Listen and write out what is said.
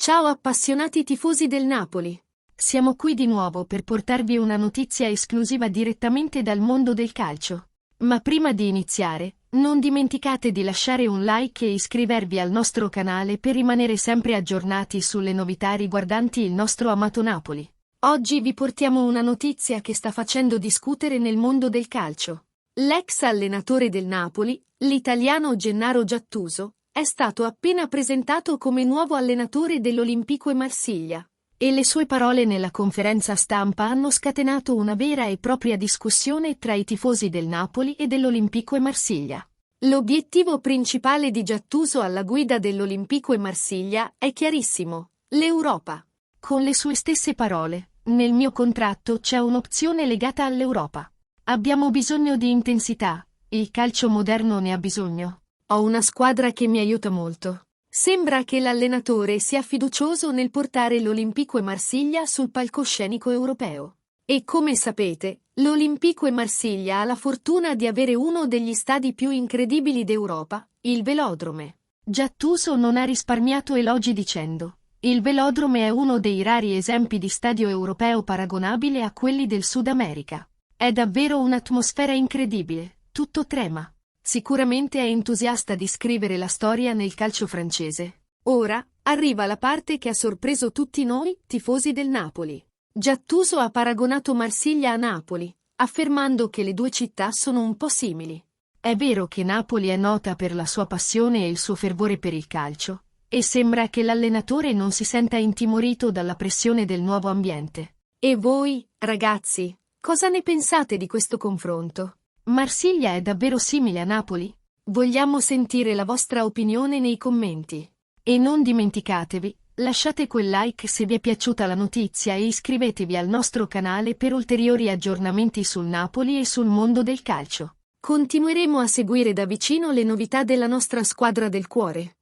Ciao appassionati tifosi del Napoli. Siamo qui di nuovo per portarvi una notizia esclusiva direttamente dal mondo del calcio. Ma prima di iniziare, non dimenticate di lasciare un like e iscrivervi al nostro canale per rimanere sempre aggiornati sulle novità riguardanti il nostro amato Napoli. Oggi vi portiamo una notizia che sta facendo discutere nel mondo del calcio. L'ex allenatore del Napoli, l'italiano Gennaro Gattuso, è stato appena presentato come nuovo allenatore dell'Olympique Marsiglia, e le sue parole nella conferenza stampa hanno scatenato una vera e propria discussione tra i tifosi del Napoli e dell'Olympique Marsiglia. L'obiettivo principale di Gattuso alla guida dell'Olympique Marsiglia è chiarissimo: l'Europa. Con le sue stesse parole, nel mio contratto c'è un'opzione legata all'Europa. Abbiamo bisogno di intensità, il calcio moderno ne ha bisogno. Ho una squadra che mi aiuta molto. Sembra che l'allenatore sia fiducioso nel portare l'Olympique Marsiglia sul palcoscenico europeo. E come sapete, l'Olympique Marsiglia ha la fortuna di avere uno degli stadi più incredibili d'Europa, il Velodrome. Gattuso non ha risparmiato elogi dicendo: il Velodrome è uno dei rari esempi di stadio europeo paragonabile a quelli del Sud America. È davvero un'atmosfera incredibile, tutto trema. Sicuramente è entusiasta di scrivere la storia nel calcio francese. Ora, arriva la parte che ha sorpreso tutti noi, tifosi del Napoli. Gattuso ha paragonato Marsiglia a Napoli, affermando che le due città sono un po' simili. È vero che Napoli è nota per la sua passione e il suo fervore per il calcio, e sembra che l'allenatore non si senta intimorito dalla pressione del nuovo ambiente. E voi, ragazzi, cosa ne pensate di questo confronto? Marsiglia è davvero simile a Napoli? Vogliamo sentire la vostra opinione nei commenti. E non dimenticatevi, lasciate quel like se vi è piaciuta la notizia e iscrivetevi al nostro canale per ulteriori aggiornamenti sul Napoli e sul mondo del calcio. Continueremo a seguire da vicino le novità della nostra squadra del cuore.